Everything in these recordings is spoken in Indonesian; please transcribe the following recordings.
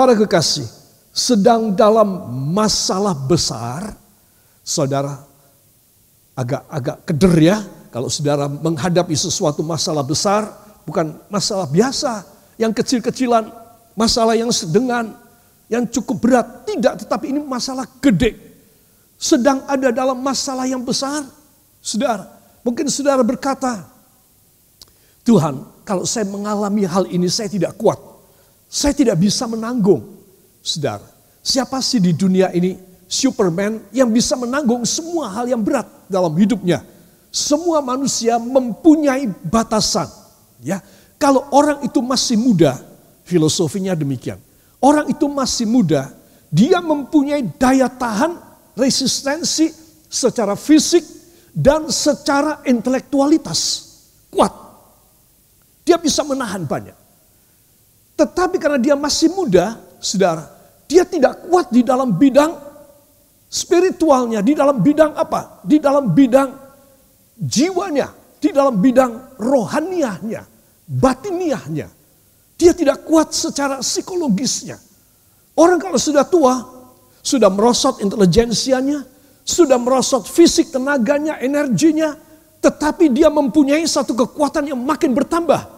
Saudara kekasih, sedang dalam masalah besar, saudara agak keder ya. Kalau saudara menghadapi sesuatu masalah besar, bukan masalah biasa, yang kecil-kecilan, masalah yang sedengan, yang cukup berat. Tidak, tetapi ini masalah gede. Sedang ada dalam masalah yang besar, saudara. Mungkin saudara berkata, Tuhan, kalau saya mengalami hal ini saya tidak kuat. Saya tidak bisa menanggung. Saudara, siapa sih di dunia ini Superman yang bisa menanggung semua hal yang berat dalam hidupnya? Semua manusia mempunyai batasan. Ya, kalau orang itu masih muda, filosofinya demikian. Orang itu masih muda, dia mempunyai daya tahan, resistensi secara fisik dan secara intelektualitas kuat. Dia bisa menahan banyak. Tetapi karena dia masih muda, saudara, dia tidak kuat di dalam bidang spiritualnya, di dalam bidang apa? Di dalam bidang jiwanya, di dalam bidang rohaniahnya, batiniahnya. Dia tidak kuat secara psikologisnya. Orang kalau sudah tua, sudah merosot intelijensianya, sudah merosot fisik tenaganya, energinya, tetapi dia mempunyai satu kekuatan yang makin bertambah.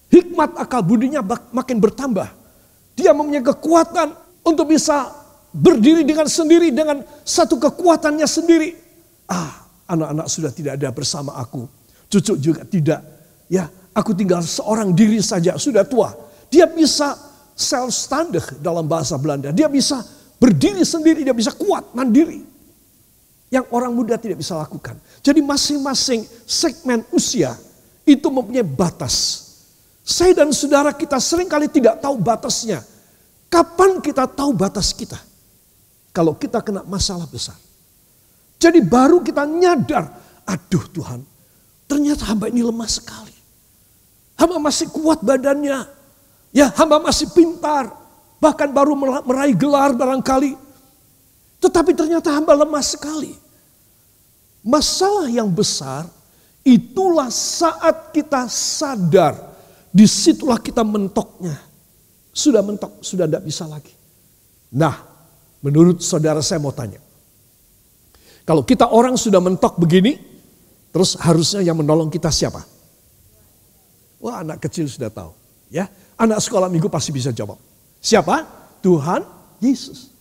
Hikmat akal budinya makin bertambah. Dia mempunyai kekuatan untuk bisa berdiri dengan sendiri, dengan satu kekuatannya sendiri. Anak-anak sudah tidak ada bersama aku. Cucu juga tidak. Ya, aku tinggal seorang diri saja, sudah tua. Dia bisa selfstandig dalam bahasa Belanda. Dia bisa berdiri sendiri, dia bisa kuat, mandiri. Yang orang muda tidak bisa lakukan. Jadi masing-masing segmen usia itu mempunyai batas. Saya dan saudara kita seringkali tidak tahu batasnya. Kapan kita tahu batas kita? Kalau kita kena masalah besar. Jadi baru kita nyadar, aduh Tuhan, ternyata hamba ini lemah sekali. Hamba masih kuat badannya. Ya, hamba masih pintar. Bahkan baru meraih gelar barangkali. Tetapi ternyata hamba lemah sekali. Masalah yang besar, itulah saat kita sadar. Disitulah kita mentoknya. Sudah mentok, sudah tidak bisa lagi. Nah, menurut saudara saya mau tanya. Kalau kita orang sudah mentok begini, terus harusnya yang menolong kita siapa? Wah, anak kecil sudah tahu. Ya, anak sekolah minggu pasti bisa jawab. Siapa? Tuhan Yesus.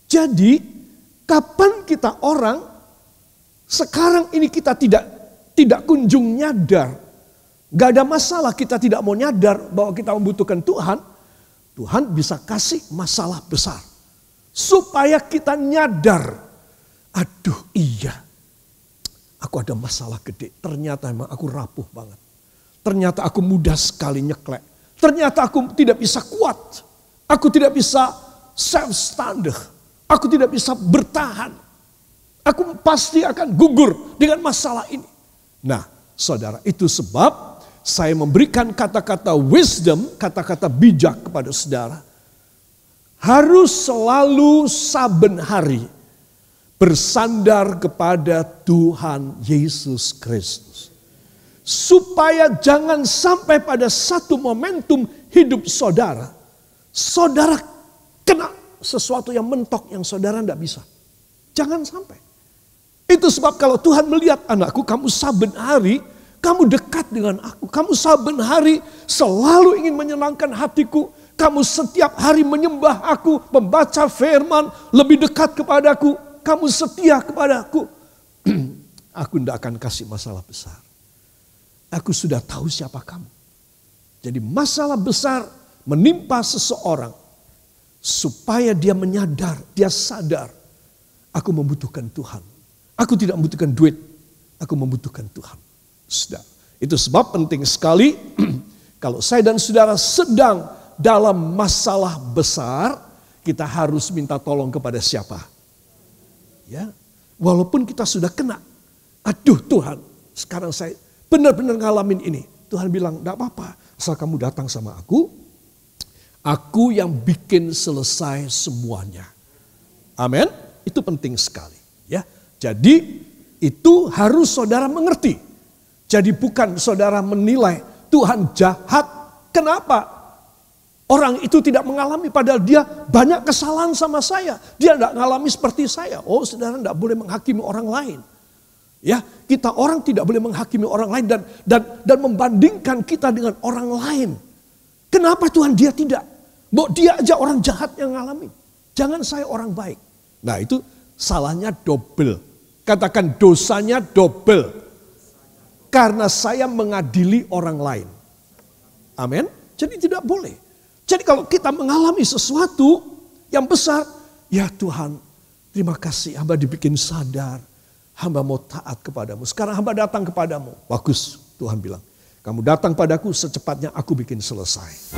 Jadi, kapan kita orang, sekarang ini kita tidak kunjung nyadar. Gak ada masalah kita tidak mau nyadar bahwa kita membutuhkan Tuhan. Tuhan bisa kasih masalah besar. Supaya kita nyadar. Aduh iya. Aku ada masalah gede. Ternyata emang aku rapuh banget. Ternyata aku mudah sekali nyeklek. Ternyata aku tidak bisa kuat. Aku tidak bisa self-standing. Aku tidak bisa bertahan. Aku pasti akan gugur dengan masalah ini. Nah saudara, itu sebab saya memberikan kata-kata wisdom, kata-kata bijak kepada saudara. Harus selalu saben hari bersandar kepada Tuhan Yesus Kristus. Supaya jangan sampai pada satu momentum hidup saudara, saudara kena sesuatu yang mentok yang saudara tidak bisa. Jangan sampai. Itu sebab kalau Tuhan melihat anakku, kamu saben hari, kamu dekat dengan aku. Kamu saben hari selalu ingin menyenangkan hatiku. Kamu setiap hari menyembah aku, membaca firman, lebih dekat kepadaku. Kamu setia kepadaku. Aku tidak akan kasih masalah besar. Aku sudah tahu siapa kamu. Jadi masalah besar menimpa seseorang. Supaya dia menyadar, dia sadar. Aku membutuhkan Tuhan. Aku tidak membutuhkan duit. Aku membutuhkan Tuhan. Sudah. Itu sebab penting sekali kalau saya dan saudara sedang dalam masalah besar, kita harus minta tolong kepada siapa? Ya, walaupun kita sudah kena. Aduh Tuhan, sekarang saya benar-benar ngalamin ini. Tuhan bilang, enggak apa-apa, asal kamu datang sama aku yang bikin selesai semuanya. Amin. Itu penting sekali, ya. Jadi itu harus saudara mengerti. Jadi bukan saudara menilai Tuhan jahat. Kenapa? Orang itu tidak mengalami padahal dia banyak kesalahan sama saya. Dia tidak mengalami seperti saya. Oh, saudara tidak boleh menghakimi orang lain. Ya, kita orang tidak boleh menghakimi orang lain dan membandingkan kita dengan orang lain. Kenapa Tuhan dia tidak? Dia aja orang jahat yang mengalami. Jangan saya orang baik. Nah, itu salahnya double. Katakan dosanya double. Karena saya mengadili orang lain. Amin. Jadi tidak boleh. Jadi kalau kita mengalami sesuatu yang besar, ya Tuhan, terima kasih hamba dibikin sadar. Hamba mau taat kepadamu. Sekarang hamba datang kepadamu. Bagus, Tuhan bilang. Kamu datang padaku secepatnya aku bikin selesai.